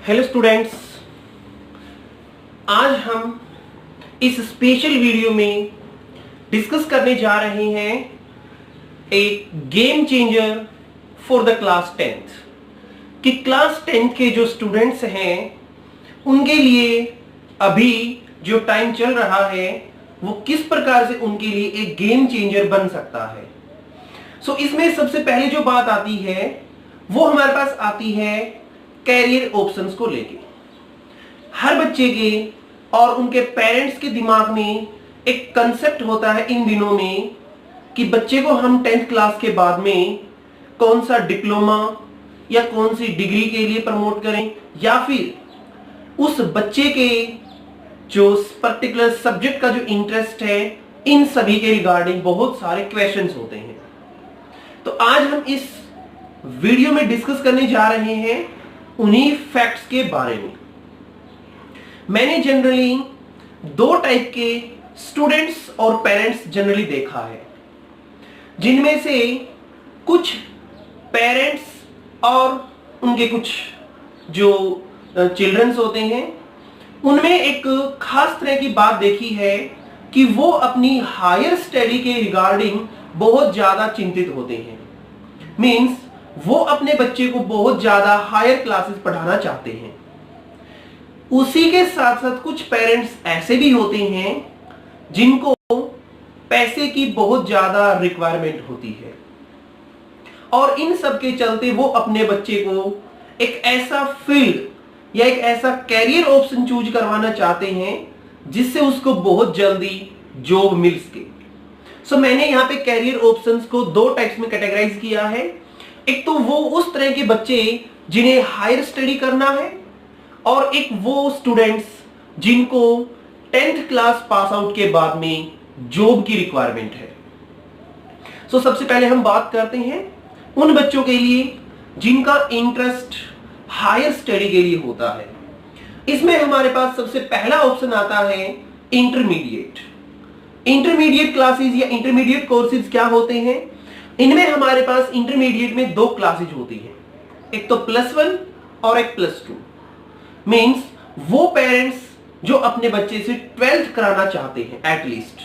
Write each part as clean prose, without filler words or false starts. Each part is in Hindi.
हेलो स्टूडेंट्स, आज हम इस स्पेशल वीडियो में डिस्कस करने जा रहे हैं एक game changer for the class 10th कि क्लास 10th के जो स्टूडेंट्स हैं उनके लिए अभी जो टाइम चल रहा है वो किस प्रकार से उनके लिए एक गेम चेंजर बन सकता है। इसमें सबसे पहले जो बात आती है वो हमारे पास आती है कैरियर ऑप्शंस को लेके। हर बच्चे के और उनके पेरेंट्स के दिमाग में एक कंसेप्ट होता है इन दिनों में कि बच्चे को हम 10th क्लास के बाद में कौन सा डिप्लोमा या कौन सी डिग्री के लिए प्रमोट करें, या फिर उस बच्चे के जो पर्टिकुलर सब्जेक्ट का जो इंटरेस्ट है इन सभी के रिगार्डिंग बहुत सारे क्वेश्चंस होते हैं। तो आज हम इस वीडियो में डिस्कस करने जा रहे हैं उन्हीं फैक्ट्स के बारे में। मैंने जनरली दो टाइप के स्टूडेंट्स और पेरेंट्स जनरली देखा है, जिनमें से कुछ पेरेंट्स और उनके कुछ जो चिल्ड्रंस होते हैं उनमें एक खास तरह की बात देखी है कि वो अपनी हायर स्टडी के रिगार्डिंग बहुत ज्यादा चिंतित होते हैं। मींस वो अपने बच्चे को बहुत ज्यादा हायर क्लासेस पढ़ाना चाहते हैं। उसी के साथ साथ कुछ पेरेंट्स ऐसे भी होते हैं जिनको पैसे की बहुत ज्यादा रिक्वायरमेंट होती है और इन सब के चलते वो अपने बच्चे को एक ऐसा फील्ड या एक ऐसा कैरियर ऑप्शन चूज करवाना चाहते हैं जिससे उसको बहुत जल्दी जॉब मिल सके। मैंने यहाँ पे कैरियर ऑप्शंस को दो टाइप्स में कैटेगराइज किया है। एक तो वो उस तरह के बच्चे जिन्हें हायर स्टडी करना है और एक वो स्टूडेंट्स जिनको 10th क्लास पास आउट के बाद में जॉब की रिक्वायरमेंट है। सबसे पहले हम बात करते हैं उन बच्चों के लिए जिनका इंटरेस्ट हायर स्टडी के लिए होता है। इसमें हमारे पास सबसे पहला ऑप्शन आता है इंटरमीडिएट। इंटरमीडिएट क्लासेस या इंटरमीडिएट कोर्सेज क्या होते हैं? इनमें हमारे पास इंटरमीडिएट में दो क्लासेज होती हैं, एक तो +1 और एक +2। मींस वो पेरेंट्स जो अपने बच्चे से 12th कराना चाहते हैं एटलीस्ट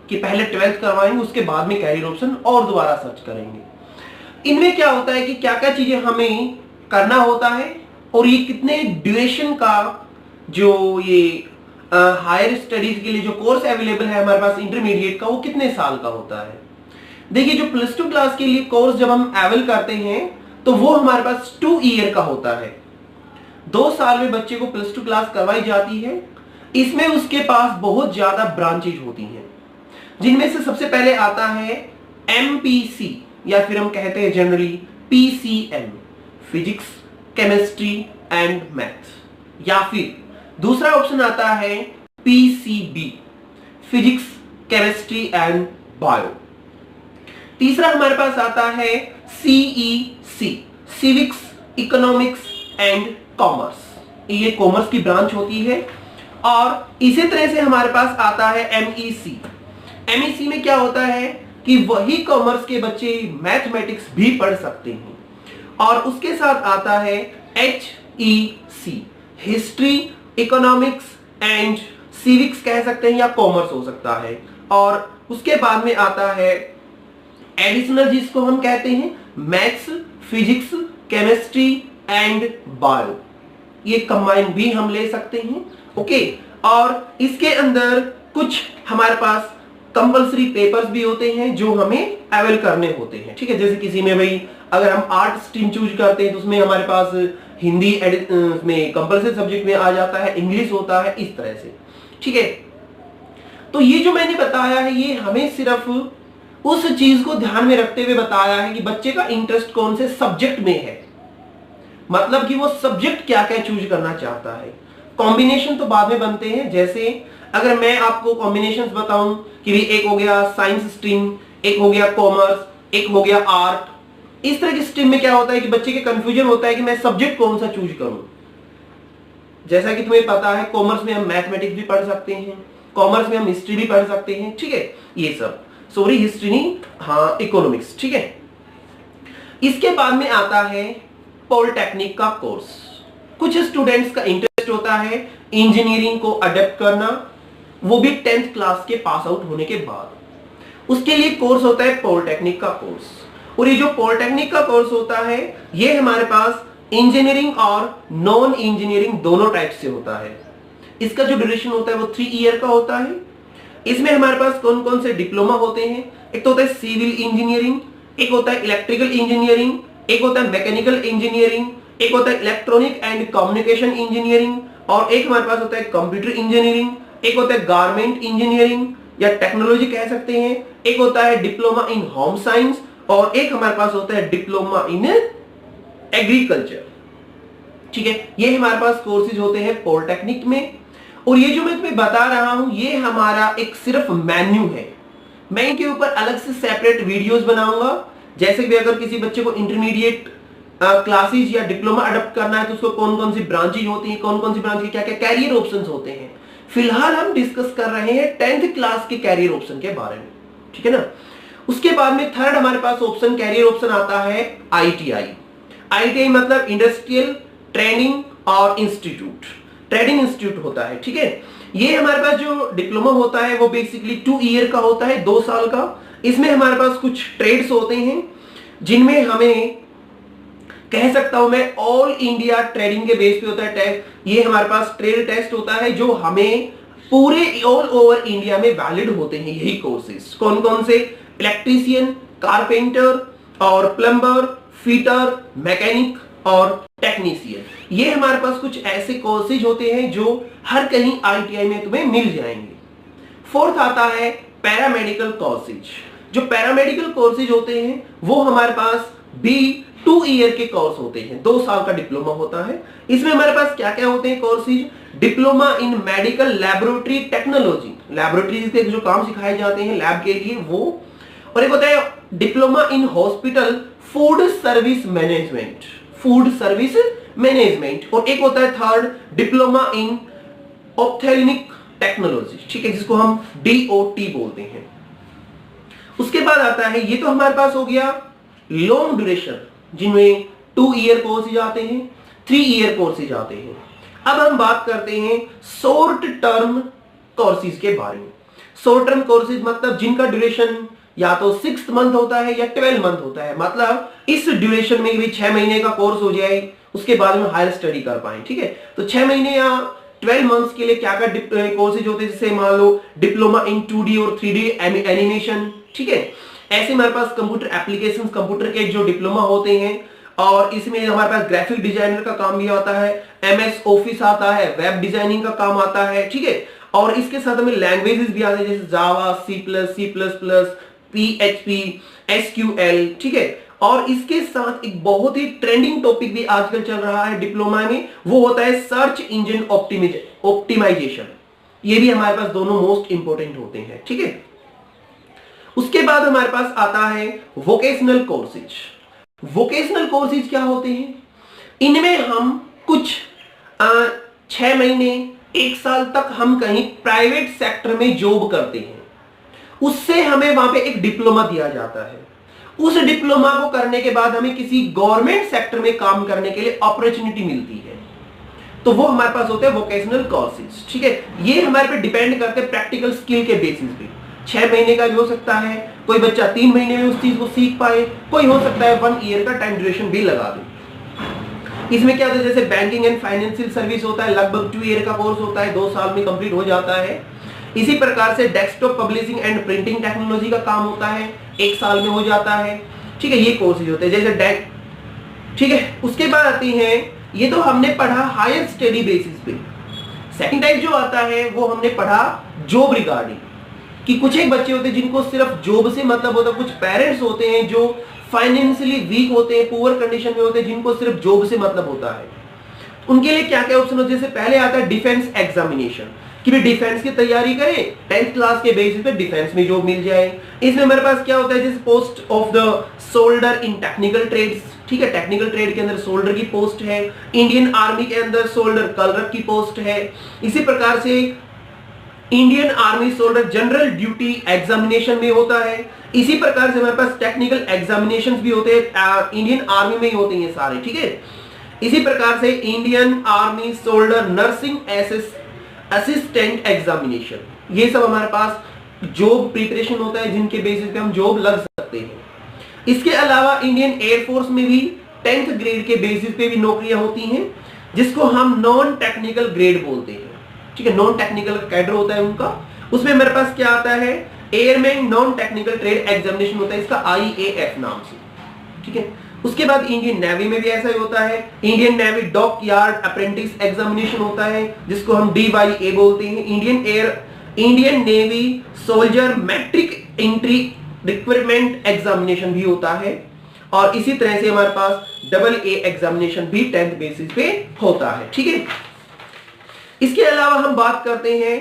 कि पहले 12th करवाएंगे उसके बाद में कैरियर ऑप्शन और दोबारा सर्च करेंगे। इनमें क्या होता है कि क्या क्या चीजें हमें करना होता है और ये कितने ड्यूरेशन का जो ये हायर स्टडीज के लिए जो कोर्स अवेलेबल है हमारे पास इंटरमीडिएट का वो कितने साल का होता है। देखिए, जो +2 क्लास के लिए कोर्स जब हम अवेल करते हैं तो वो हमारे पास 2 ईयर का होता है। 2 साल में बच्चे को +2 क्लास करवाई जाती है। इसमें उसके पास बहुत ज्यादा ब्रांचेज होती हैं, जिनमें से सबसे पहले आता है MPC या फिर हम कहते हैं generally PCM, physics, chemistry and maths, या फिर दूसरा ऑप्शन आता है PCB, physics, chemistry and bio. तीसरा हमारे पास आता है CEC, civics, economics and commerce. ये कॉमर्स की ब्रांच होती है। और इसी तरह से हमारे पास आता है MEC। MEC में क्या होता है कि वही कॉमर्स के बच्चे मैथमेटिक्स भी पढ़ सकते हैं। और उसके साथ आता है HEC, history, economics and civics कह सकते हैं या कॉमर्स हो सकता है। और उसके बाद में आता है एडिशनल, जिसको हम कहते हैं maths, physics, chemistry and bio. ये कंबाइन भी हम ले सकते हैं। ओके, और इसके अंदर कुछ हमारे पास कंपलसरी पेपर्स भी होते हैं जो हमें अवेल करने होते हैं। ठीक है, जैसे किसी में भाई अगर हम आर्ट स्ट्रीम चूज करते हैं तो उसमें हमारे पास हिंदी में कंपलसरी सब्जेक्ट में आ जाता है, इंग्लिश होता है, इस तरह से। ठीक है, तो ये जो मैंने बताया है ये हमें सिर्फ उस चीज को ध्यान में रखते हुए बताया है कि बच्चे का इंटरेस्ट कौन से सब्जेक्ट में है, मतलब कि वो सब्जेक्ट क्या क्या चूज करना चाहता है। कॉम्बिनेशन तो बाद में बनते हैं। जैसे अगर मैं आपको कॉम्बिनेशंस बताऊं कि भी एक हो गया साइंस स्ट्रीम, एक हो गया कॉमर्स, एक हो गया आर्ट, इस तरह की स्ट्रीम में क्या होता है कि बच्चे के कंफ्यूजन होता है कि मैं सब्जेक्ट कौन सा चूज करूं। जैसा कि तुम्हें पता है कॉमर्स में हम मैथमेटिक्स भी पढ़ सकते हैं, कॉमर्स में हम हिस्ट्री भी पढ़ सकते हैं। ठीक है, ये सब, सॉरी हिस्ट्री नहीं, हाँ इकोनॉमिक्स। ठीक है, इसके बाद में आता है पॉलिटेक्निक का कोर्स। कुछ स्टूडेंट्स का इंटरेस्ट होता है इंजीनियरिंग को अडेप्ट करना, वो भी 10th क्लास के पास आउट होने के बाद। उसके लिए कोर्स होता है पॉलिटेक्निक का कोर्स, और ये जो पॉलिटेक्निक का कोर्स होता है ये हमारे पास इंजीनियरिंग और नॉन इंजीनियरिंग दोनों टाइप से होता है। इसका जो ड्यूरेशन होता है वो 3 ईयर का होता है। इसमें हमारे पास कौन कौन से डिप्लोमा होते हैं? एक तो होता है सिविल इंजीनियरिंग, एक होता है इलेक्ट्रिकल इंजीनियरिंग, एक होता है मैकेनिकल इंजीनियरिंग, एक होता है इलेक्ट्रॉनिक एंड कम्युनिकेशन इंजीनियरिंग, और एक हमारे पास होता है कंप्यूटर इंजीनियरिंग, एक होता है गारमेंट इंजीनियरिंग या टेक्नोलॉजी कह सकते हैं, एक होता है डिप्लोमा इन होम साइंस, और एक हमारे पास होता है डिप्लोमा इन एग्रीकल्चर। ठीक है, ये हमारे पास कोर्सेज होते हैं पॉलिटेक्निक में। और ये जो मैं तुम्हें बता रहा हूं ये हमारा एक सिर्फ मेन्यू है। मैं इनके ऊपर अलग से सेपरेट वीडियोस बनाऊंगा। जैसे कि अगर किसी बच्चे को इंटरमीडिएट क्लासेस या डिप्लोमा अडॉप्ट करना है तो उसको कौन कौन सी ब्रांचेज होती हैं, कौन कौन सी ब्रांच के क्या क्या कैरियर ऑप्शंस होते हैं। फिलहाल हम डिस्कस कर रहे हैं 10th क्लास के कैरियर ऑप्शन के बारे में, ठीक है ना। उसके बाद में थर्ड हमारे पास ऑप्शन कैरियर ऑप्शन आता है ITI। ITI मतलब इंडस्ट्रियल ट्रेनिंग और इंस्टीट्यूट, ट्रेनिंग इंस्टीट्यूट होता है, ठीक है। ये हमारे पास जो डिप्लोमा होता है वो बेसिकली 2 ईयर का होता है, 2 साल का। इसमें हमारे पास कुछ ट्रेड्स होते हैं जिनमें हमें कह सकता हूं मैं ऑल इंडिया ट्रेडिंग के बेस पे होता है टेस्ट। ये हमारे पास ट्रेड टेस्ट होता है जो हमें पूरे ऑल ओवर इंडिया में वैलिड होते हैं यही कोर्सेज। कौन कौन से? इलेक्ट्रीशियन, कारपेंटर और प्लम्बर, फिटर, मैकेनिक और टेक्नीशियन। ये हमारे पास कुछ ऐसे कोर्सेज होते हैं जो हर कहीं ITI में तुम्हें मिल जाएंगे। फोर्थ आता है पैरामेडिकल कोर्सेज। जो पैरामेडिकल कोर्सेज होते हैं वो हमारे पास भी 2 ईयर के कोर्स होते हैं, 2 साल का डिप्लोमा होता है। इसमें हमारे पास क्या क्या होते हैं courses? Diploma in medical laboratory technology, laboratories के जो काम सिखाए जाते हैं लैब के लिए वो, और एक होता है diploma in hospital food service management, food service management, और एक होता है third diploma in ophthalmic technology, ठीक है, जिसको हम DOT बोलते हैं। उसके बाद आता है, ये तो हमारे पास हो गया लॉन्ग ड्यूरेशन जिनमें 2 ईयर कोर्सेज आते हैं, 3 ईयर कोर्सेज आते हैं। अब हम बात करते हैं शॉर्ट टर्म कोर्सेज के बारे में। शॉर्ट टर्म कोर्सेज मतलब जिनका ड्यूरेशन या तो 6 मंथ होता है या 12 मंथ होता है, मतलब इस ड्यूरेशन में भी 6 महीने का कोर्स हो जाए उसके बाद में हायर स्टडी कर पाए, ठीक है। तो 6 महीने या 12 मंथ्स के लिए क्या क्या कोर्सेज होते हैं, जैसे मान लो डिप्लोमा इन 2D और 3D एनिमेशन, ठीक है। ऐसे हमारे पास कंप्यूटर एप्लीकेशंस, कंप्यूटर के जो डिप्लोमा होते हैं, और इसमें हमारे पास ग्राफिक डिजाइनर का काम भी आता है, MS ऑफिस आता है, वेब डिजाइनिंग का काम आता है, ठीक है। और इसके साथ हमें लैंग्वेजेस भी आते हैं जैसे जावा, C++, PHP, SQL, ठीक है। और इसके साथ एक बहुत ही ट्रेंडिंग टॉपिक भी आजकल चल रहा है डिप्लोमा में, वो होता है सर्च इंजन ऑप्टिमाइजेशन। ये भी हमारे पास दोनों मोस्ट इंपोर्टेंट होते हैं, ठीक है। उसके बाद हमारे पास आता है वोकेशनल कोर्सेज। वोकेशनल कोर्सेज क्या होते हैं? इनमें हम कुछ 6 महीने 1 साल तक हम कहीं प्राइवेट सेक्टर में जॉब करते हैं, उससे हमें वहां पे एक डिप्लोमा दिया जाता है। उस डिप्लोमा को करने के बाद हमें किसी गवर्नमेंट सेक्टर में काम करने के लिए अपॉर्चुनिटी मिलती है, तो वो हमारे पास होते हैं वोकेशनल कोर्सेज, ठीक है। ये हमारे पे डिपेंड करते हैं प्रैक्टिकल स्किल के बेसिस पे। 6 महीने का भी हो सकता है, कोई बच्चा 3 महीने में उस चीज को सीख पाए, कोई हो सकता है 1 ईयर का टाइम ड्यूरेशन भी लगा दे। इसमें क्या होता है, जैसे बैंकिंग एंड फाइनेंशियल सर्विस होता है, लगभग 2 ईयर का कोर्स होता है, 2 साल में कंप्लीट हो जाता है। इसी प्रकार से desktop publishing and printing technology का काम होता है, 1 साल में हो जाता है, ठीक है। ये कोर्सेज होते हैं जैसे ठीक है। उसके बाद आती हैं, ये तो हमने पढ़ा हायर स्टडी बेसिस पे। सेकंड टाइप जो आता है वो हमने पढ़ा जॉब रिगार्डिंग, कि कुछ एक बच्चे होते हैं जिनको सिर्फ जॉब से मतलब होता है, कुछ पेरेंट्स होते हैं जो फाइनेंशियली वीक होते हैं, पुअर कंडीशन में होते हैं, जिनको सिर्फ जॉब से मतलब होता है। उनके लिए क्या क्या ऑप्शन होते हैं? जैसे पहले आता है डिफेंस एग्जामिनेशन, कि भाई डिफेंस की तैयारी करें, 10th क्लास के बेसिस पे डिफेंस में जॉब मिल जाए। इसमें हमारे पास क्या होता है, जैसे post of the soldier in technical trades, ठीक है, टेक्निकल ट्रेड के अंदर सोल्डर की पोस्ट है। इंडियन आर्मी के अंदर सोल्डर कलरक की पोस्ट है। इसी प्रकार से Indian army soldier general duty examination में होता है। इसी प्रकार से हमारे पास टेक्निकल एग्जामिनेशंस भी होते हैं, इंडियन आर्मी में ही होते हैं सारे, ठीक है। इसी प्रकार से Indian army soldier nursing assistant examination, ये सब हमारे पास जॉब प्रिपरेशन होता है जिनके बेसिस पे हम जॉब लग सकते हैं। इसके अलावा इंडियन एयरफोर्स में भी 10th ग्रेड के बेसिस पे भी नौकरियां होती हैं, जिसको हम नॉन टेक्निकल ग्रेड बोलते हैं। ठीक है, नॉन टेक्निकल कैडर होता है उनका। उसमें मेरे पास क्या आता है, airman non technical trade examination होता है इसका, IAF नाम से। ठीक है, उसके बाद इंडियन नेवी में भी ऐसा ही होता है, Indian navy dockyard apprentice examination होता है जिसको हम DYA बोलते हैं। Indian navy soldier matric entry requirement examination भी होता है। और इसी तरह से हमारे पास AA एग्जामिनेशन भी 10th बेसिस पे होता है। ठीक है, इसके अलावा हम बात करते हैं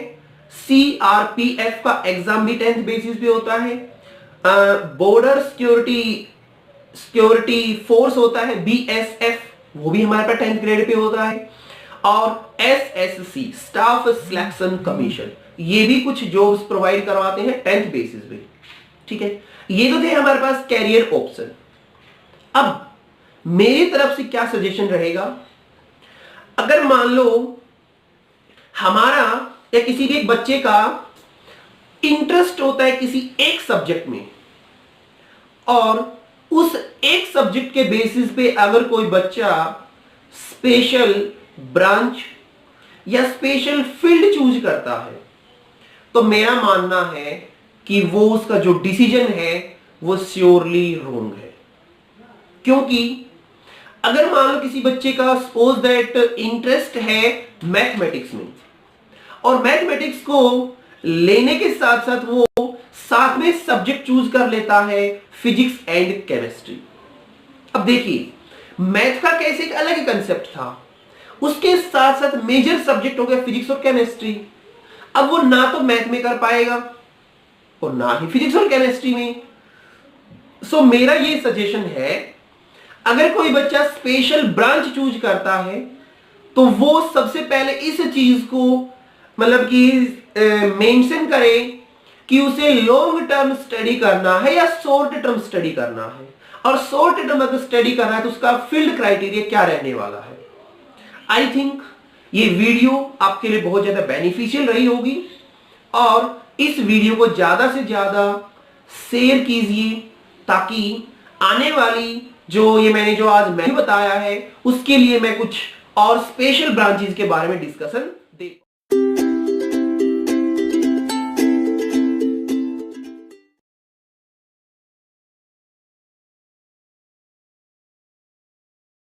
CRPF का एग्जाम भी 10th बेसिस पे होता है। बॉर्डर सिक्योरिटी फोर्स होता है BSF, वो भी हमारे पास 10th ग्रेड पे होता है। और SSC स्टाफ सिलेक्शन कमीशन, ये भी कुछ जॉब्स प्रोवाइड करवाते हैं 10th बेसिस पे। ठीक है, ये तो थे हमारे पास कैरियर ऑप्शन। अब मेरी तरफ से क्या सजेशन रहेगा, अगर मान लो हमारा या किसी भी एक बच्चे का इंटरेस्ट होता है किसी एक सब्जेक्ट में, और उस एक सब्जेक्ट के बेसिस पे अगर कोई बच्चा स्पेशल ब्रांच या स्पेशल फील्ड चूज करता है, तो मेरा मानना है कि वो उसका जो डिसीजन है वो श्योरली रॉन्ग है। क्योंकि अगर मान लो किसी बच्चे का सपोज दैट इंटरेस्ट है मैथमेटिक्स में, और मैथमेटिक्स को लेने के साथ साथ वो साथ में सब्जेक्ट चूज कर लेता है फिजिक्स एंड केमिस्ट्री। अब देखिए, मैथ का कैसे एक अलग ही कंसेप्ट था, उसके साथ साथ मेजर सब्जेक्ट हो गया फिजिक्स और केमिस्ट्री। अब वो ना तो मैथ में कर पाएगा और ना ही फिजिक्स और केमिस्ट्री में। सो मेरा ये सजेशन है, अगर कोई बच्चा स्पेशल ब्रांच चूज करता है तो वो सबसे पहले इस चीज को मतलब कि मेंशन करे कि उसे लॉन्ग टर्म स्टडी करना है या शॉर्ट टर्म स्टडी करना है, और शॉर्ट टर्म अगर स्टडी करना है तो उसका फील्ड क्राइटेरिया क्या रहने वाला है। आई थिंक ये वीडियो आपके लिए बहुत ज्यादा बेनिफिशियल रही होगी, और इस वीडियो को ज्यादा से ज्यादा शेयर कीजिए ताकि आने वाली जो आज मैंने बताया है उसके लिए मैं कुछ और स्पेशल ब्रांचेस के बारे में डिस्कशन